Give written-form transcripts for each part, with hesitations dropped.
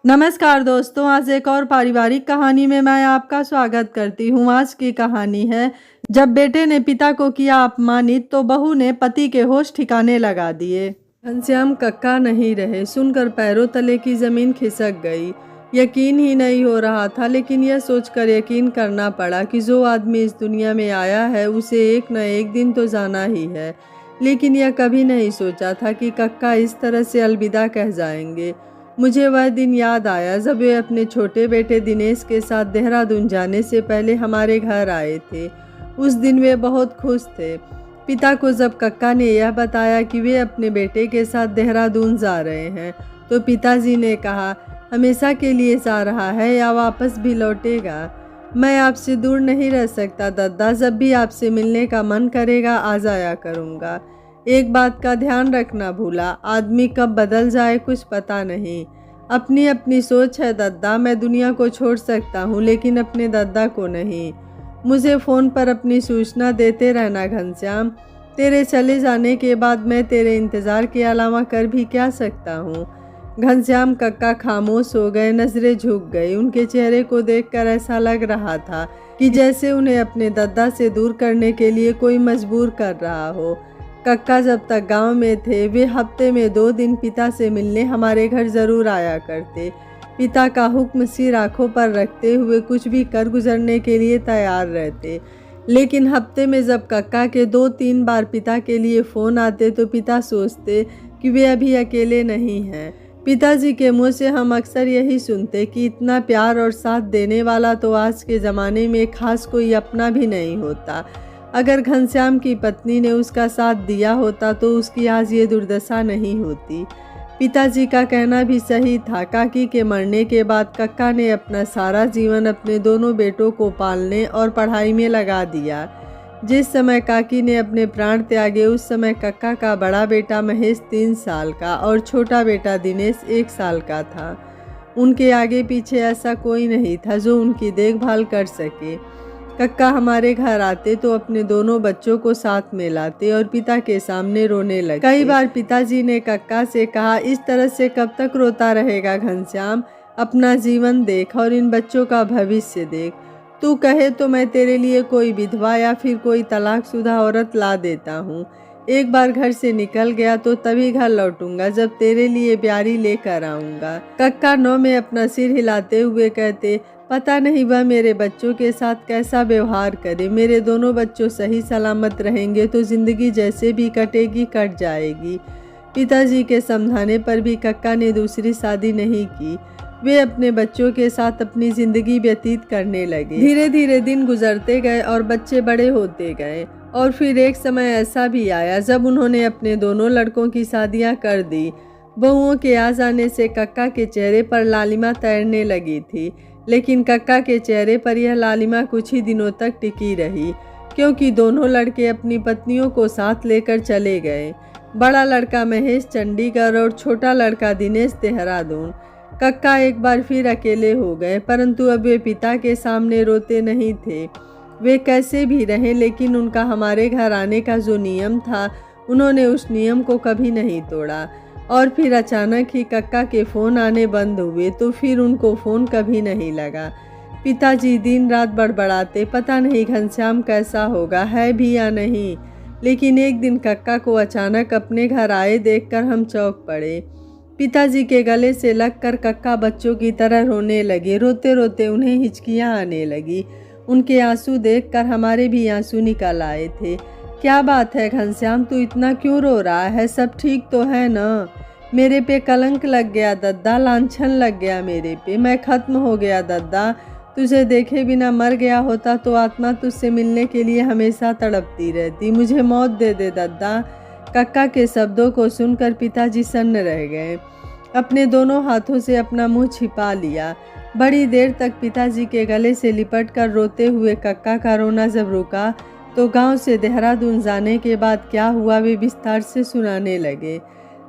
नमस्कार दोस्तों, आज एक और पारिवारिक कहानी में मैं आपका स्वागत करती हूँ। आज की कहानी है, जब बेटे ने पिता को किया अपमानित तो बहू ने पति के होश ठिकाने लगा दिए। घनश्याम कक्का नहीं रहे, सुनकर पैरों तले की जमीन खिसक गई। यकीन ही नहीं हो रहा था, लेकिन यह सोचकर यकीन करना पड़ा कि जो आदमी इस दुनिया में आया है उसे एक न एक दिन तो जाना ही है। लेकिन यह कभी नहीं सोचा था कि कक्का इस तरह से अलविदा कह जाएंगे। मुझे वह दिन याद आया जब वे अपने छोटे बेटे दिनेश के साथ देहरादून जाने से पहले हमारे घर आए थे। उस दिन वे बहुत खुश थे। पिता को जब कक्का ने यह बताया कि वे अपने बेटे के साथ देहरादून जा रहे हैं, तो पिताजी ने कहा, हमेशा के लिए जा रहा है या वापस भी लौटेगा? मैं आपसे दूर नहीं रह सकता दादा, जब भी आपसे मिलने का मन करेगा आ जाया करूँगा। एक बात का ध्यान रखना भूला, आदमी कब बदल जाए कुछ पता नहीं। अपनी अपनी सोच है दादा, मैं दुनिया को छोड़ सकता हूँ लेकिन अपने दादा को नहीं। मुझे फ़ोन पर अपनी सूचना देते रहना घनश्याम। तेरे चले जाने के बाद मैं तेरे इंतज़ार के अलावा कर भी क्या सकता हूँ। घनश्याम कक्का खामोश हो गए, नज़रें झुक गई। उनके चेहरे को देखकर ऐसा लग रहा था कि जैसे उन्हें अपने दादा से दूर करने के लिए कोई मजबूर कर रहा हो। कक्का जब तक गांव में थे, वे हफ्ते में 2 दिन पिता से मिलने हमारे घर ज़रूर आया करते। पिता का हुक्म सिर आंखों पर रखते हुए कुछ भी कर गुजरने के लिए तैयार रहते। लेकिन हफ्ते में जब कक्का के 2-3 बार पिता के लिए फ़ोन आते तो पिता सोचते कि वे अभी अकेले नहीं हैं। पिताजी के मुँह से हम अक्सर यही सुनते कि इतना प्यार और साथ देने वाला तो आज के ज़माने में खास कोई अपना भी नहीं होता। अगर घनश्याम की पत्नी ने उसका साथ दिया होता तो उसकी आज ये दुर्दशा नहीं होती। पिताजी का कहना भी सही था। काकी के मरने के बाद कक्का ने अपना सारा जीवन अपने दोनों बेटों को पालने और पढ़ाई में लगा दिया। जिस समय काकी ने अपने प्राण त्यागे उस समय कक्का का बड़ा बेटा महेश 3 साल का और छोटा बेटा दिनेश 1 साल का था। उनके आगे पीछे ऐसा कोई नहीं था जो उनकी देखभाल कर सके। कक्का हमारे घर आते तो अपने दोनों बच्चों को साथ में लाते और पिता के सामने रोने लगे। कई बार पिताजी ने कक्का से कहा, इस तरह से कब तक रोता रहेगा घनश्याम? अपना जीवन देख और इन बच्चों का भविष्य देख। तू कहे तो मैं तेरे लिए कोई विधवा या फिर कोई तलाकशुदा औरत ला देता हूँ। एक बार घर से निकल गया तो तभी घर लौटूंगा जब तेरे लिए ब्यारी लेकर आऊँगा। कक्का नौ में अपना सिर हिलाते हुए कहते, पता नहीं वह मेरे बच्चों के साथ कैसा व्यवहार करे। मेरे दोनों बच्चों सही सलामत रहेंगे तो ज़िंदगी जैसे भी कटेगी कट जाएगी। पिताजी के समझाने पर भी कक्का ने दूसरी शादी नहीं की। वे अपने बच्चों के साथ अपनी ज़िंदगी व्यतीत करने लगे। धीरे धीरे दिन गुजरते गए और बच्चे बड़े होते गए। और फिर एक समय ऐसा भी आया जब उन्होंने अपने दोनों लड़कों की शादियाँ कर दी। बहुओं के आ जाने से कक्का के चेहरे पर लालिमा तैरने लगी थी, लेकिन कक्का के चेहरे पर यह लालिमा कुछ ही दिनों तक टिकी रही, क्योंकि दोनों लड़के अपनी पत्नियों को साथ लेकर चले गए। बड़ा लड़का महेश चंडीगढ़ और छोटा लड़का दिनेश देहरादून। कक्का एक बार फिर अकेले हो गए, परंतु अब वे पिता के सामने रोते नहीं थे। वे कैसे भी रहे, लेकिन उनका हमारे घर आने का जो नियम था, उन्होंने उस नियम को कभी नहीं तोड़ा। और फिर अचानक ही कक्का के फ़ोन आने बंद हुए तो फिर उनको फ़ोन कभी नहीं लगा। पिताजी दिन रात बड़बड़ाते, पता नहीं घनश्याम कैसा होगा, है भी या नहीं। लेकिन एक दिन कक्का को अचानक अपने घर आए देखकर हम चौंक पड़े। पिताजी के गले से लगकर कक्का बच्चों की तरह रोने लगे। रोते रोते उन्हें हिचकियाँ आने लगी। उनके आंसू देखकर हमारे भी आंसू निकल आए थे। क्या बात है घनश्याम, तू इतना क्यों रो रहा है? सब ठीक तो है ना? मेरे पे कलंक लग गया दद्दा, लांछन लग गया मेरे पे। मैं खत्म हो गया दद्दा। तुझे देखे बिना मर गया होता तो आत्मा तुझसे मिलने के लिए हमेशा तड़पती रहती। मुझे मौत दे दे दद्दा। कक्का के शब्दों को सुनकर पिताजी सन्न रह गए। अपने दोनों हाथों से अपना मुंह छिपा लिया। बड़ी देर तक पिताजी के गले से लिपटकर रोते हुए कक्का का रोना जब रुका तो गांव से देहरादून जाने के बाद क्या हुआ वे विस्तार से सुनाने लगे।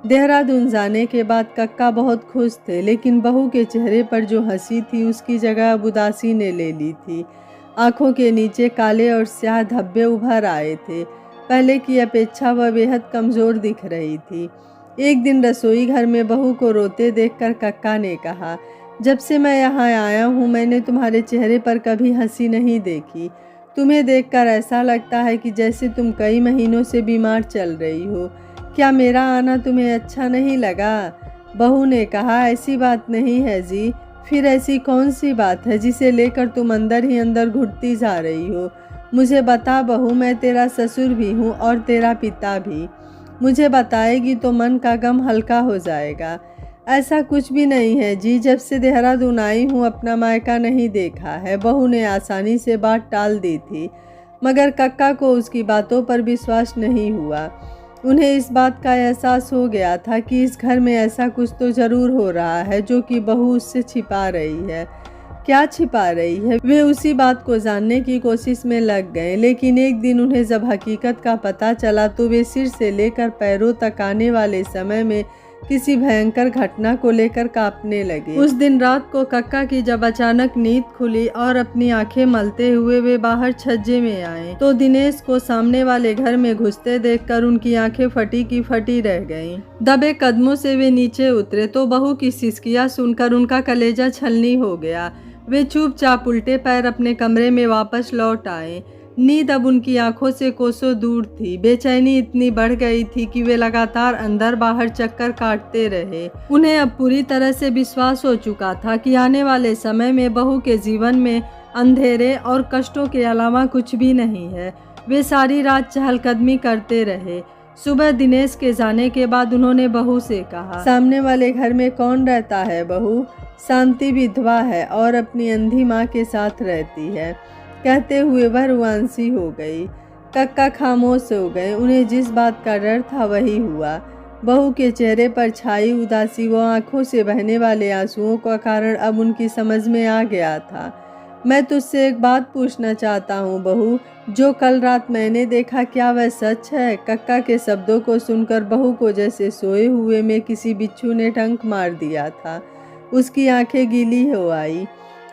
देहरादून जाने के बाद कक्का बहुत खुश थे, लेकिन बहू के चेहरे पर जो हंसी थी उसकी जगह अब उदासी ने ले ली थी। आंखों के नीचे काले और स्याह धब्बे उभर आए थे। पहले की अपेक्षा वह बेहद कमज़ोर दिख रही थी। एक दिन रसोई घर में बहू को रोते देखकर कक्का ने कहा, जब से मैं यहाँ आया हूँ मैंने तुम्हारे चेहरे पर कभी हंसी नहीं देखी। तुम्हें देखकर ऐसा लगता है कि जैसे तुम कई महीनों से बीमार चल रही हो। क्या मेरा आना तुम्हें अच्छा नहीं लगा? बहू ने कहा, ऐसी बात नहीं है जी। फिर ऐसी कौन सी बात है जिसे लेकर तुम अंदर ही अंदर घुटती जा रही हो? मुझे बता बहू, मैं तेरा ससुर भी हूँ और तेरा पिता भी। मुझे बताएगी तो मन का गम हल्का हो जाएगा। ऐसा कुछ भी नहीं है जी, जब से देहरादून आई हूँ अपना मायका नहीं देखा है। बहू ने आसानी से बात टाल दी थी, मगर कक्का को उसकी बातों पर विश्वास नहीं हुआ। उन्हें इस बात का एहसास हो गया था कि इस घर में ऐसा कुछ तो जरूर हो रहा है जो कि बहू उससे छिपा रही है। क्या छिपा रही है? वे उसी बात को जानने की कोशिश में लग गए, लेकिन एक दिन उन्हें जब हकीकत का पता चला तो वे सिर से लेकर पैरों तक आने वाले समय में किसी भयंकर घटना को लेकर कांपने लगे। उस दिन रात को कक्का की जब अचानक नींद खुली और अपनी आंखें मलते हुए वे बाहर छज्जे में आए तो दिनेश को सामने वाले घर में घुसते देखकर उनकी आंखें फटी की फटी रह गईं। दबे कदमों से वे नीचे उतरे तो बहू की सिसकियां सुनकर उनका कलेजा छलनी हो गया। वे चुपचाप उल्टे पैर अपने कमरे में वापस लौट आए। नींद अब उनकी आंखों से कोसों दूर थी। बेचैनी इतनी बढ़ गई थी कि वे लगातार अंदर बाहर चक्कर काटते रहे। उन्हें अब पूरी तरह से विश्वास हो चुका था कि आने वाले समय में बहू के जीवन में अंधेरे और कष्टों के अलावा कुछ भी नहीं है। वे सारी रात चहलकदमी करते रहे। सुबह दिनेश के जाने के बाद उन्होंने बहू से कहा, सामने वाले घर में कौन रहता है बहू? शांति विधवा है और अपनी अंधी माँ के साथ रहती है। कहते हुए वह रुआंसी हो गई। कक्का खामोश हो गए। उन्हें जिस बात का डर था वही हुआ। बहू के चेहरे पर छाई उदासी व आंखों से बहने वाले आंसुओं का कारण अब उनकी समझ में आ गया था। मैं तुझसे एक बात पूछना चाहता हूँ बहू, जो कल रात मैंने देखा क्या वह सच है? कक्का के शब्दों को सुनकर बहू को जैसे सोए हुए में किसी बिच्छू ने डंक मार दिया था। उसकी आंखें गीली हो आई।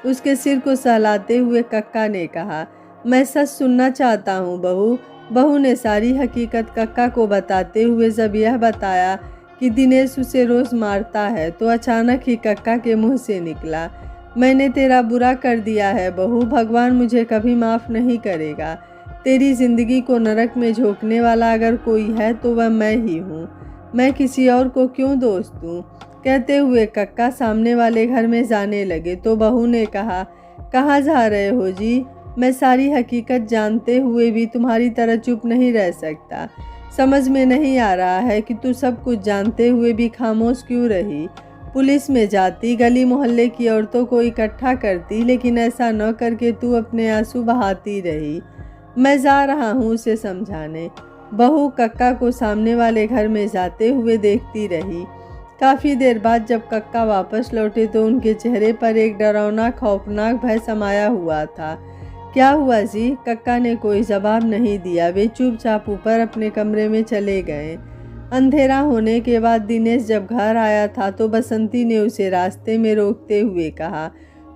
उसके सिर को सहलाते हुए कक्का ने कहा, मैं सच सुनना चाहता हूँ बहू। बहू ने सारी हकीकत कक्का को बताते हुए जब यह बताया कि दिनेश उसे रोज मारता है तो अचानक ही कक्का के मुंह से निकला, मैंने तेरा बुरा कर दिया है बहू। भगवान मुझे कभी माफ़ नहीं करेगा। तेरी जिंदगी को नरक में झोंकने वाला अगर कोई है तो वह मैं ही हूँ। मैं किसी और को क्यों दोष दूँ? कहते हुए कक्का सामने वाले घर में जाने लगे तो बहू ने कहा, कहाँ जा रहे हो जी? मैं सारी हकीकत जानते हुए भी तुम्हारी तरह चुप नहीं रह सकता। समझ में नहीं आ रहा है कि तू सब कुछ जानते हुए भी खामोश क्यों रही। पुलिस में जाती, गली मोहल्ले की औरतों को इकट्ठा करती, लेकिन ऐसा न करके तू अपने आंसू बहाती रही। मैं जा रहा हूँ उसे समझाने। बहू कक्का को सामने वाले घर में जाते हुए देखती रही। काफ़ी देर बाद जब कक्का वापस लौटे तो उनके चेहरे पर एक डरावना खौफनाक भय समाया हुआ था। क्या हुआ जी? कक्का ने कोई जवाब नहीं दिया। वे चुपचाप ऊपर अपने कमरे में चले गए। अंधेरा होने के बाद दिनेश जब घर आया था तो बसंती ने उसे रास्ते में रोकते हुए कहा,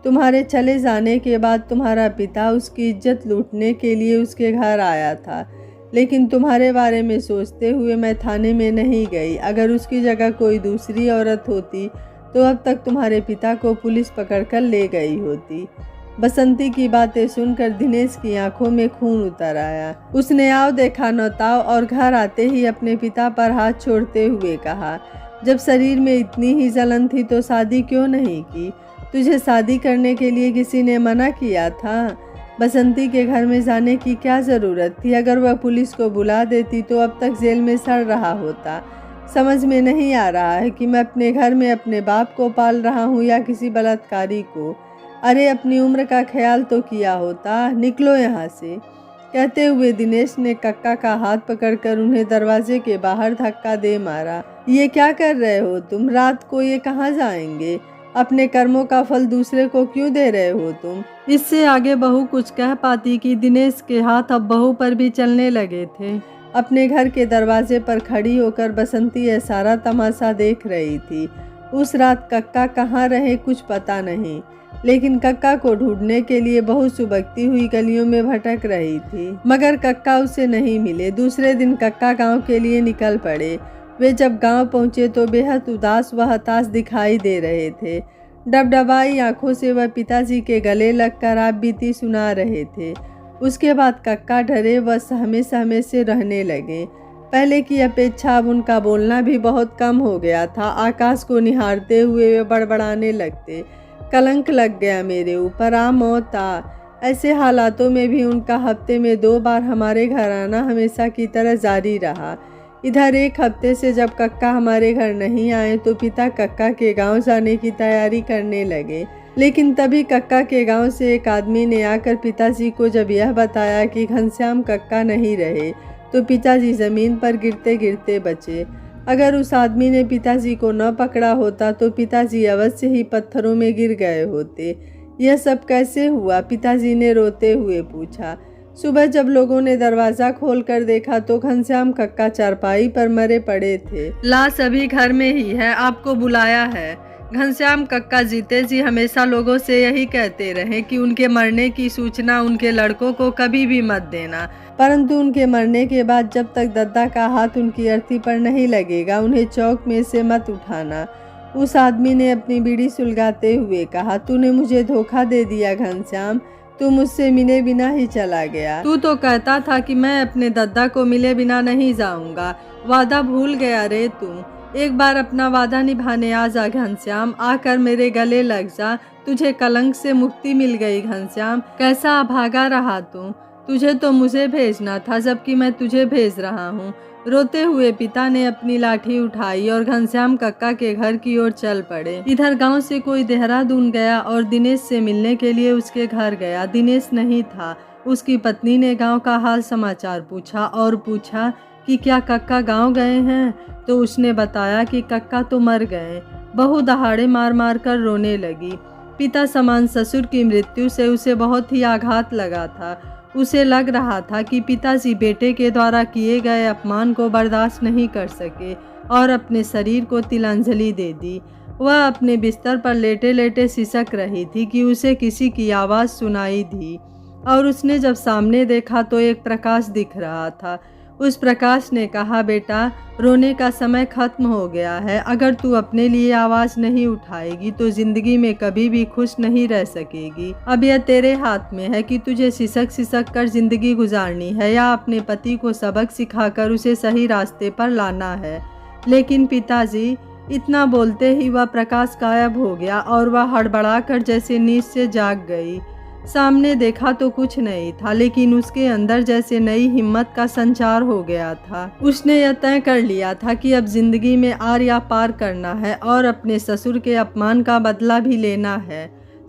तुम्हारे चले जाने के बाद तुम्हारा पिता उसकी इज्जत लूटने के लिए उसके घर आया था, लेकिन तुम्हारे बारे में सोचते हुए मैं थाने में नहीं गई। अगर उसकी जगह कोई दूसरी औरत होती तो अब तक तुम्हारे पिता को पुलिस पकड़कर ले गई होती। बसंती की बातें सुनकर दिनेश की आंखों में खून उतर आया। उसने आव देखा न ताव और घर आते ही अपने पिता पर हाथ छोड़ते हुए कहा, जब शरीर में इतनी ही जलन थी तो शादी क्यों नहीं की? तुझे शादी करने के लिए किसी ने मना किया था? बसंती के घर में जाने की क्या ज़रूरत थी? अगर वह पुलिस को बुला देती तो अब तक जेल में सड़ रहा होता। समझ में नहीं आ रहा है कि मैं अपने घर में अपने बाप को पाल रहा हूँ या किसी बलात्कारी को। अरे अपनी उम्र का ख्याल तो किया होता। निकलो यहाँ से। कहते हुए दिनेश ने कक्का का हाथ पकड़कर उन्हें दरवाजे के बाहर धक्का दे मारा। ये क्या कर रहे हो तुम? रात को ये कहाँ जाएंगे? अपने कर्मों का फल दूसरे को क्यों दे रहे हो तुम? इससे आगे बहू कुछ कह पाती कि दिनेश के हाथ अब बहू पर भी चलने लगे थे। अपने घर के दरवाजे पर खड़ी होकर बसंती यह सारा तमाशा देख रही थी। उस रात कक्का कहाँ रहे कुछ पता नहीं, लेकिन कक्का को ढूंढने के लिए बहू सुबकती हुई गलियों में भटक रही थी, मगर कक्का उसे नहीं मिले। दूसरे दिन कक्का गांव के लिए निकल पड़े। वे जब गांव पहुंचे तो बेहद उदास व हताश दिखाई दे रहे थे। डबडबाई आंखों से वह पिताजी के गले लगकर आप बीती सुना रहे थे। उसके बाद कक्का डरे व सहमे सहमे से रहने लगे। पहले की अपेक्षा अब उनका बोलना भी बहुत कम हो गया था। आकाश को निहारते हुए वे बड़बड़ाने लगते, कलंक लग गया मेरे ऊपर, आ मौत आ। ऐसे हालातों में भी उनका हफ्ते में 2 बार हमारे घर आना हमेशा की तरह जारी रहा। इधर एक हफ्ते से जब कक्का हमारे घर नहीं आए तो पिता कक्का के गांव जाने की तैयारी करने लगे। लेकिन तभी कक्का के गांव से एक आदमी ने आकर पिताजी को जब यह बताया कि घनश्याम कक्का नहीं रहे तो पिताजी ज़मीन पर गिरते गिरते बचे। अगर उस आदमी ने पिताजी को न पकड़ा होता तो पिताजी अवश्य ही पत्थरों में गिर गए होते। यह सब कैसे हुआ? पिताजी ने रोते हुए पूछा। सुबह जब लोगों ने दरवाज़ा खोलकर देखा तो घनश्याम कक्का चारपाई पर मरे पड़े थे। लाश अभी घर में ही है, आपको बुलाया है। घनश्याम कक्का जीते जी हमेशा लोगों से यही कहते रहे कि उनके मरने की सूचना उनके लड़कों को कभी भी मत देना, परंतु उनके मरने के बाद जब तक दद्दा का हाथ उनकी अर्थी पर नहीं लगेगा उन्हें चौक में से मत उठाना। उस आदमी ने अपनी बीड़ी सुलगाते हुए कहा, तूने मुझे धोखा दे दिया घनश्याम, तू मुझसे मिले बिना ही चला गया। तू तो कहता था कि मैं अपने दद्दा को मिले बिना नहीं जाऊंगा। वादा भूल गया रे तू। एक बार अपना वादा निभाने आ जा घनश्याम, आकर मेरे गले लग जा। तुझे कलंक से मुक्ति मिल गई घनश्याम। कैसा अभागा रहा तू। तुझे तो मुझे भेजना था जबकि मैं तुझे भेज रहा हूँ। रोते हुए पिता ने अपनी लाठी उठाई और घनश्याम कक्का के घर की ओर चल पड़े। इधर गांव से कोई देहरादून गया और दिनेश से मिलने के लिए उसके घर गया। दिनेश नहीं था। उसकी पत्नी ने गांव का हाल समाचार पूछा और पूछा कि क्या कक्का गांव गए हैं, तो उसने बताया कि कक्का तो मर गए। बहू दहाड़े मार मार कर रोने लगी। पिता समान ससुर की मृत्यु से उसे बहुत ही आघात लगा था। उसे लग रहा था कि पिताजी बेटे के द्वारा किए गए अपमान को बर्दाश्त नहीं कर सके और अपने शरीर को तिलांजलि दे दी। वह अपने बिस्तर पर लेटे लेटे सिसक रही थी कि उसे किसी की आवाज़ सुनाई दी और उसने जब सामने देखा तो एक प्रकाश दिख रहा था। उस प्रकाश ने कहा, बेटा रोने का समय खत्म हो गया है। अगर तू अपने लिए आवाज़ नहीं उठाएगी तो जिंदगी में कभी भी खुश नहीं रह सकेगी। अब यह तेरे हाथ में है कि तुझे सिसक सिसक कर जिंदगी गुजारनी है या अपने पति को सबक सिखाकर उसे सही रास्ते पर लाना है। लेकिन पिताजी, इतना बोलते ही वह प्रकाश गायब हो गया और वह हड़बड़ाकर जैसे नींद से जाग गई। सामने देखा तो कुछ नहीं था, लेकिन उसके अंदर जैसे नई हिम्मत का संचार हो गया था। उसने यह तय कर लिया था कि अब जिंदगी में आर या पार करना है और अपने ससुर के अपमान का बदला भी लेना है।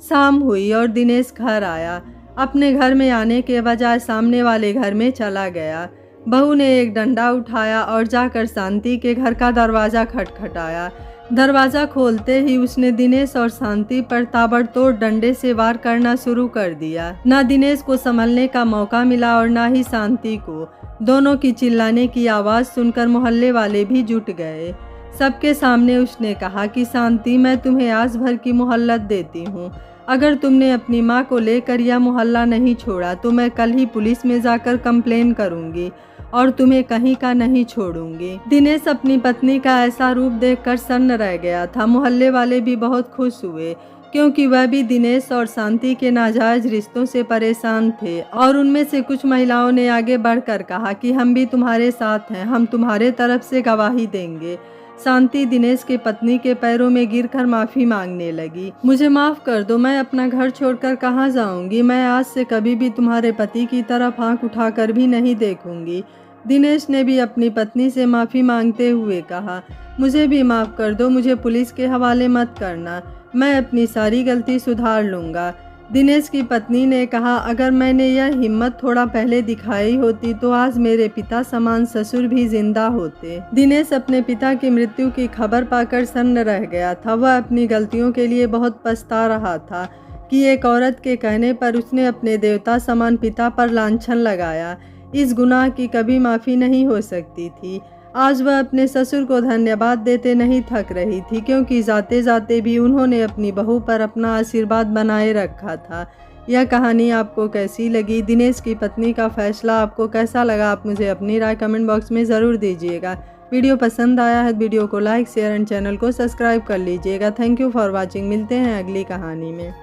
शाम हुई और दिनेश घर आया। अपने घर में आने के बजाय सामने वाले घर में चला गया। बहू ने एक डंडा उठाया और जाकर शांति के घर का दरवाज़ा खटखटाया। दरवाज़ा खोलते ही उसने दिनेश और शांति पर ताबड़तोड़ डंडे से वार करना शुरू कर दिया। ना दिनेश को संभलने का मौका मिला और ना ही शांति को। दोनों की चिल्लाने की आवाज़ सुनकर मोहल्ले वाले भी जुट गए। सबके सामने उसने कहा कि शांति, मैं तुम्हें आज भर की मोहल्लत देती हूँ। अगर तुमने अपनी माँ को लेकर यह मोहल्ला नहीं छोड़ा तो मैं कल ही पुलिस में जाकर कंप्लेन करूँगी और तुम्हें कहीं का नहीं छोड़ूंगी। दिनेश अपनी पत्नी का ऐसा रूप देखकर सन्न रह गया था। मोहल्ले वाले भी बहुत खुश हुए क्योंकि वह भी दिनेश और शांति के नाजायज रिश्तों से परेशान थे और उनमें से कुछ महिलाओं ने आगे बढ़कर कहा कि हम भी तुम्हारे साथ हैं, हम तुम्हारे तरफ से गवाही देंगे। शांति दिनेश के पत्नी के पैरों में गिरकर माफ़ी मांगने लगी। मुझे माफ़ कर दो, मैं अपना घर छोड़कर कहाँ जाऊँगी। मैं आज से कभी भी तुम्हारे पति की तरफ आँख उठाकर भी नहीं देखूँगी। दिनेश ने भी अपनी पत्नी से माफ़ी मांगते हुए कहा, मुझे भी माफ़ कर दो, मुझे पुलिस के हवाले मत करना, मैं अपनी सारी गलती सुधार लूँगा। दिनेश की पत्नी ने कहा, अगर मैंने यह हिम्मत थोड़ा पहले दिखाई होती तो आज मेरे पिता समान ससुर भी जिंदा होते। दिनेश अपने पिता की मृत्यु की खबर पाकर सन्न रह गया था। वह अपनी गलतियों के लिए बहुत पछता रहा था कि एक औरत के कहने पर उसने अपने देवता समान पिता पर लांछन लगाया। इस गुनाह की कभी माफ़ी नहीं हो सकती थी। आज वह अपने ससुर को धन्यवाद देते नहीं थक रही थी क्योंकि जाते जाते भी उन्होंने अपनी बहू पर अपना आशीर्वाद बनाए रखा था। यह कहानी आपको कैसी लगी? दिनेश की पत्नी का फैसला आपको कैसा लगा? आप मुझे अपनी राय कमेंट बॉक्स में ज़रूर दीजिएगा। वीडियो पसंद आया है तो वीडियो को लाइक शेयर एंड चैनल को सब्सक्राइब कर लीजिएगा। Thank you for watching. मिलते हैं अगली कहानी में।